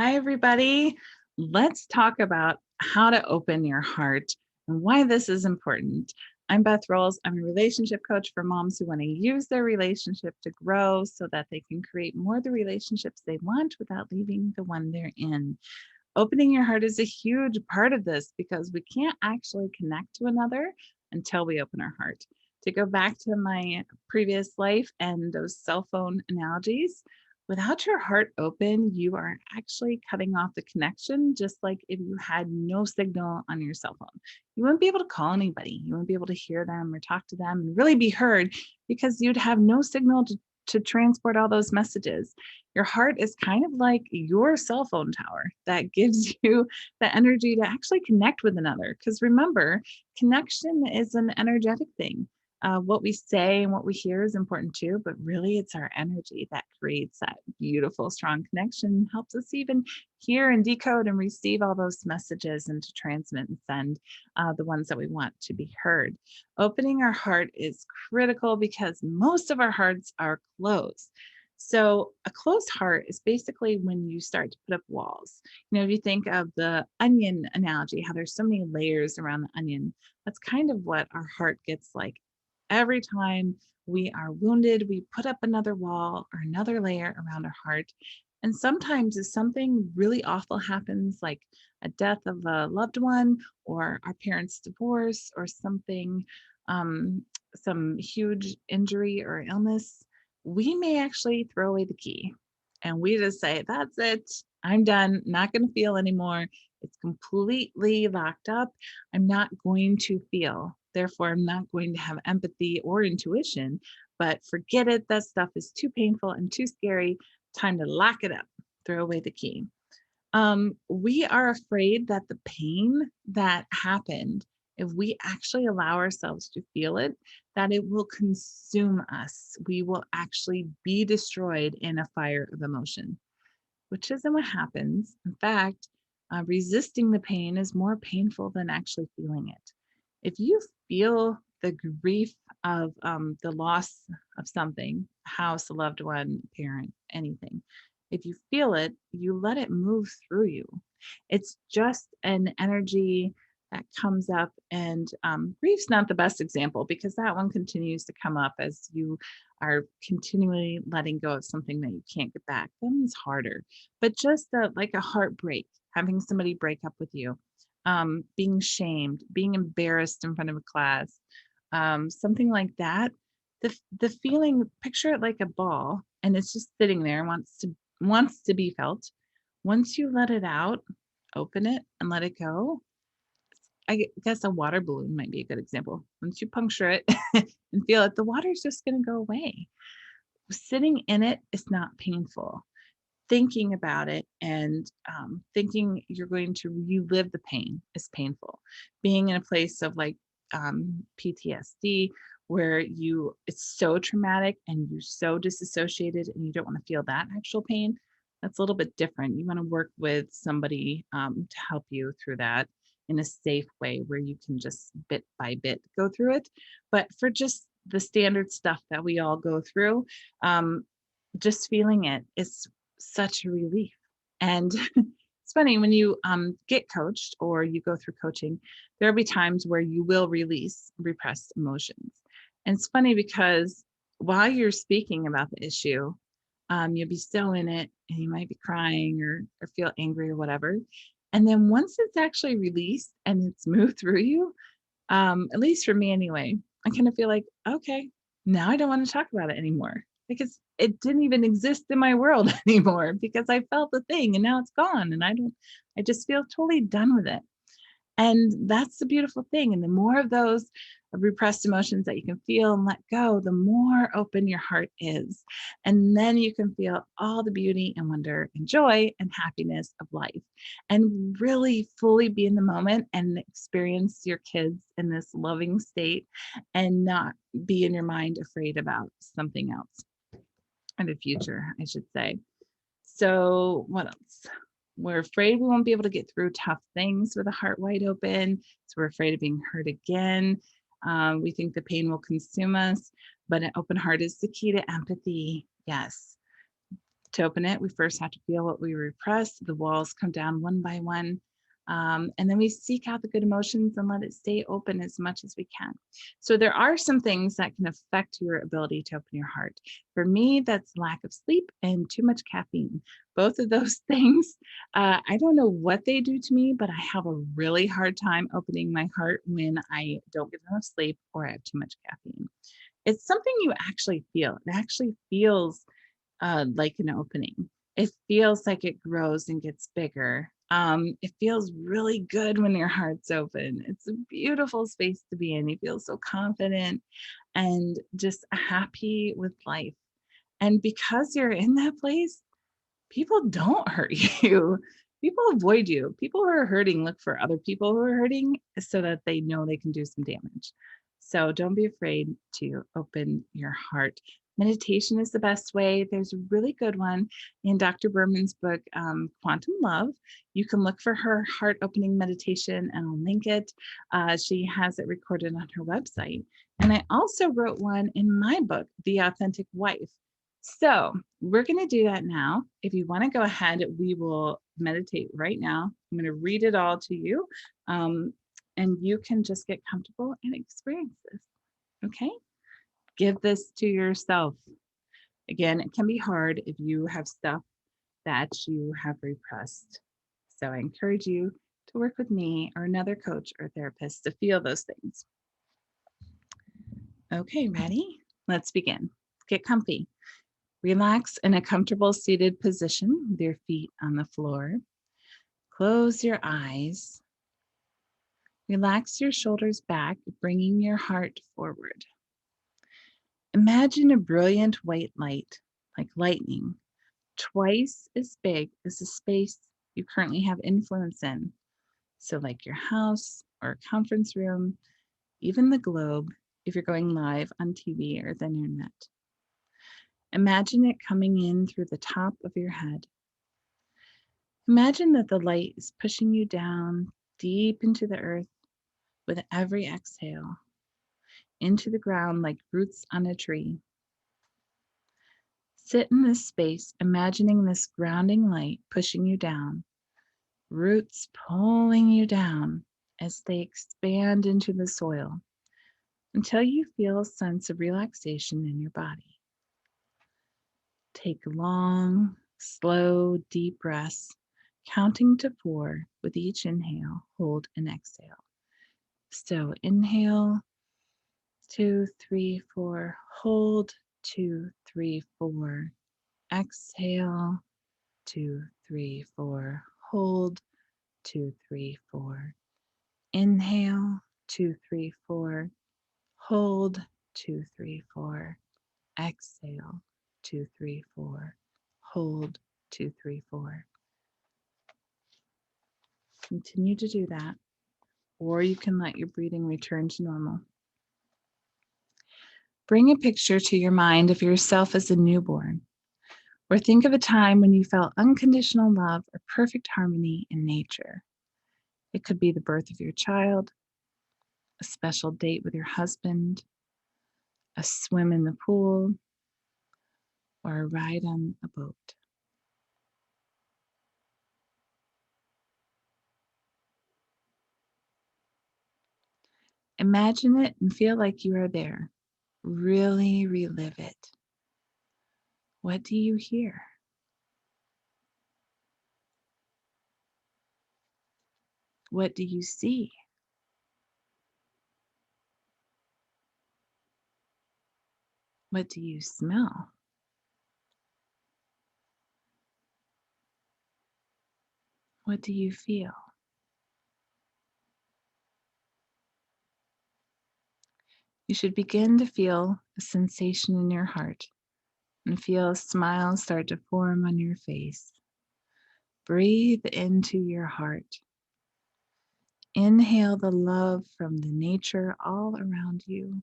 Hi, everybody. Let's talk about how to open your heart and why this is important. I'm Beth Rowles. I'm a relationship coach for moms who want to use their relationship to grow so that they can create more of the relationships they want without leaving the one they're in. Opening your heart is a huge part of this because we can't actually connect to another until we open our heart. To go back to my previous life and those cell phone analogies, without your heart open, you are actually cutting off the connection, just like if you had no signal on your cell phone. You wouldn't be able to call anybody. You wouldn't be able to hear them or talk to them and really be heard because you'd have no signal to transport all those messages. Your heart is kind of like your cell phone tower that gives you the energy to actually connect with another. Because remember, connection is an energetic thing. What we say and what we hear is important too, but really it's our energy that creates that beautiful, strong connection, helps us even hear and decode and receive all those messages and to transmit and send the ones that we want to be heard. Opening our heart is critical because most of our hearts are closed. So a closed heart is basically when you start to put up walls. If you think of the onion analogy, how there's so many layers around the onion, that's kind of what our heart gets like. Every time we are wounded, we put up another wall or another layer around our heart. And sometimes if something really awful happens, like a death of a loved one or our parents' divorce or something, some huge injury or illness, we may actually throw away the key. And we just say, that's it. I'm done. Not going to feel anymore. It's completely locked up. I'm not going to feel. Therefore, I'm not going to have empathy or intuition, but forget it. That stuff is too painful and too scary. Time to lock it up, throw away the key. We are afraid that the pain that happened, if we actually allow ourselves to feel it, that it will consume us. We will actually be destroyed in a fire of emotion, which isn't what happens. In fact, resisting the pain is more painful than actually feeling it. If you feel the grief of the loss of something, a house, a loved one, parent, anything, if you feel it, you let it move through you. It's just an energy that comes up, and grief's not the best example because that one continues to come up as you are continually letting go of something that you can't get back. That one's harder, but just like a heartbreak, having somebody break up with you, being shamed, being embarrassed in front of a class, something like that. The feeling, picture it like a ball, and it's just sitting there, wants to be felt. Once you let it out, open it and let it go. I guess a water balloon might be a good example. Once you puncture it and feel it, the water's just going to go away. Sitting in it is not painful. Thinking about it and thinking you're going to relive the pain is painful. Being in a place of like PTSD where it's so traumatic and you're so disassociated and you don't want to feel that actual pain, that's a little bit different. You want to work with somebody to help you through that in a safe way where you can just bit by bit go through it. But for just the standard stuff that we all go through, just feeling it is such a relief. And it's funny when you get coached or you go through coaching, there'll be times where you will release repressed emotions. And it's funny because while you're speaking about the issue, you'll be so in it and you might be crying or feel angry or whatever. And then once it's actually released and it's moved through you, at least for me anyway, I kind of feel like, okay, now I don't want to talk about it anymore because it didn't even exist in my world anymore because I felt the thing and now it's gone and I just feel totally done with it. And that's the beautiful thing. And the more of those repressed emotions that you can feel and let go, the more open your heart is. And then you can feel all the beauty and wonder and joy and happiness of life and really fully be in the moment and experience your kids in this loving state and not be in your mind afraid about something else in the future, I should say. So, what else? We're afraid we won't be able to get through tough things with a heart wide open. So, we're afraid of being hurt again. We think the pain will consume us, but an open heart is the key to empathy. Yes. To open it, we first have to feel what we repress. The walls come down one by one. And then we seek out the good emotions and let it stay open as much as we can. So, there are some things that can affect your ability to open your heart. For me, that's lack of sleep and too much caffeine. Both of those things, I don't know what they do to me, but I have a really hard time opening my heart when I don't get enough sleep or I have too much caffeine. It's something you actually feel. It actually feels like an opening. It feels like it grows and gets bigger. It feels really good when your heart's open. It's a beautiful space to be in. You feel so confident and just happy with life. And because you're in that place, people don't hurt you. People avoid you. People who are hurting look for other people who are hurting so that they know they can do some damage. So don't be afraid to open your heart. Meditation is the best way. There's a really good one in Dr. Berman's book, Quantum Love. You can look for her heart opening meditation and I'll link it. She has it recorded on her website. And I also wrote one in my book, The Authentic Wife. So we're going to do that now. If you want to go ahead, we will meditate right now. I'm going to read it all to you, and you can just get comfortable and experience this. Okay? Give this to yourself. Again, it can be hard if you have stuff that you have repressed. So I encourage you to work with me or another coach or therapist to feel those things. Okay, ready? Let's begin. Get comfy. Relax in a comfortable seated position with your feet on the floor. Close your eyes. Relax your shoulders back, bringing your heart forward. Imagine a brilliant white light, like lightning, twice as big as the space you currently have influence in. So, like your house or a conference room, even the globe, if you're going live on TV or the internet. Imagine it coming in through the top of your head. Imagine that the light is pushing you down deep into the earth with every exhale, into the ground like roots on a tree. Sit in this space, imagining this grounding light pushing you down, roots pulling you down as they expand into the soil until you feel a sense of relaxation in your body. Take long, slow, deep breaths, counting to 4 with each inhale, hold, and exhale. So inhale, 2, 3, 4, hold, 2, 3, 4, exhale, 2, 3, 4, hold, 2, 3, 4, inhale, 2, 3, 4, hold, 2, 3, 4, exhale, 2, 3, 4, hold, 2, 3, 4. Continue to do that, or you can let your breathing return to normal. Bring a picture to your mind of yourself as a newborn, or think of a time when you felt unconditional love or perfect harmony in nature. It could be the birth of your child, a special date with your husband, a swim in the pool, or a ride on a boat. Imagine it and feel like you are there. Really relive it. What do you hear? What do you see? What do you smell? What do you feel? You should begin to feel a sensation in your heart and feel a smile start to form on your face. Breathe into your heart. Inhale the love from the nature all around you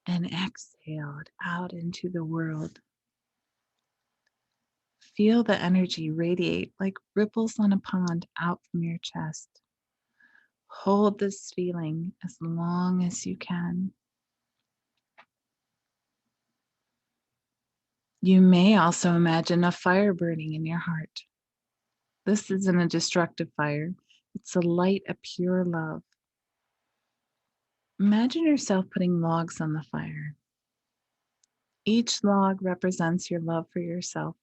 and exhale it out into the world. Feel the energy radiate like ripples on a pond out from your chest. Hold this feeling as long as you can. You may also imagine a fire burning in your heart. This isn't a destructive fire, it's a light, a pure love. Imagine yourself putting logs on the fire. Each log represents your love for yourself.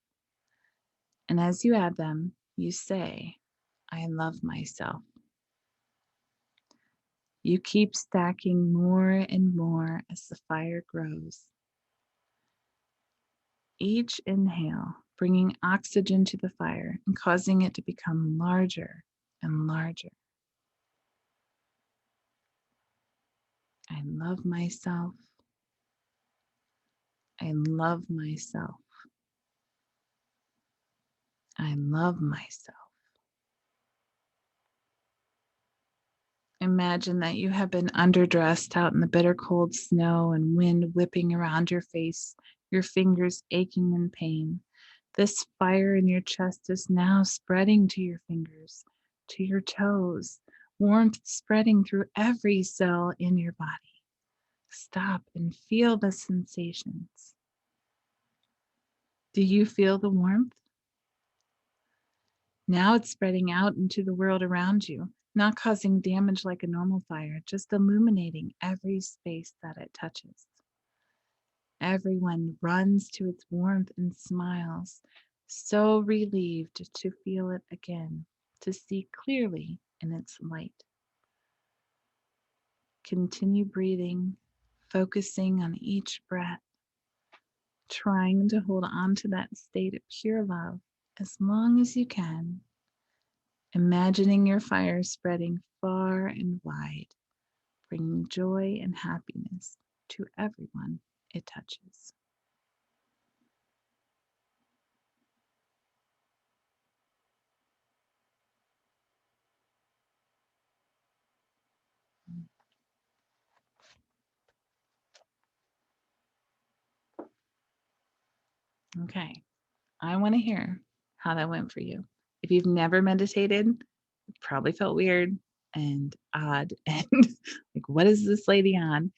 And as you add them, you say, I love myself. You keep stacking more and more as the fire grows. Each inhale, bringing oxygen to the fire and causing it to become larger and larger. I love myself. I love myself. I love myself. Imagine that you have been underdressed out in the bitter cold snow and wind whipping around your face, your fingers aching in pain. This fire in your chest is now spreading to your fingers, to your toes, warmth spreading through every cell in your body. Stop and feel the sensations. Do you feel the warmth? Now it's spreading out into the world around you, not causing damage like a normal fire, just illuminating every space that it touches. Everyone runs to its warmth and smiles, so relieved to feel it again, to see clearly in its light. Continue breathing, focusing on each breath, trying to hold on to that state of pure love as long as you can. Imagining your fire spreading far and wide, bringing joy and happiness to everyone it touches. Okay, I want to hear how that went for you. If you've never meditated, it probably felt weird and odd and like, what is this lady on?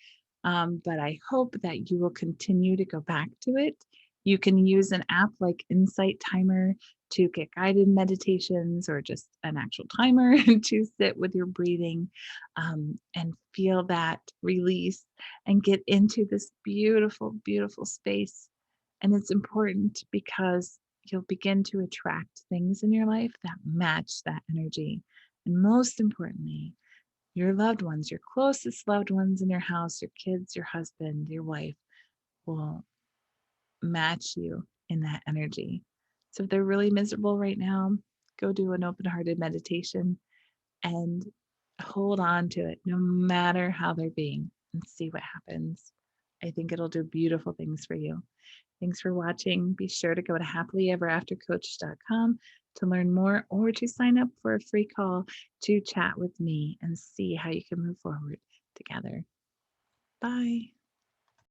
But I hope that you will continue to go back to it. You can use an app like Insight Timer to get guided meditations or just an actual timer to sit with your breathing and feel that release and get into this beautiful, beautiful space. And it's important because you'll begin to attract things in your life that match that energy. And most importantly, your loved ones, your closest loved ones in your house, your kids, your husband, your wife will match you in that energy. So if they're really miserable right now, go do an open hearted meditation and hold on to it no matter how they're being and see what happens. I think it'll do beautiful things for you. Thanks for watching. Be sure to go to happilyeveraftercoach.com to learn more or to sign up for a free call to chat with me and see how you can move forward together. Bye.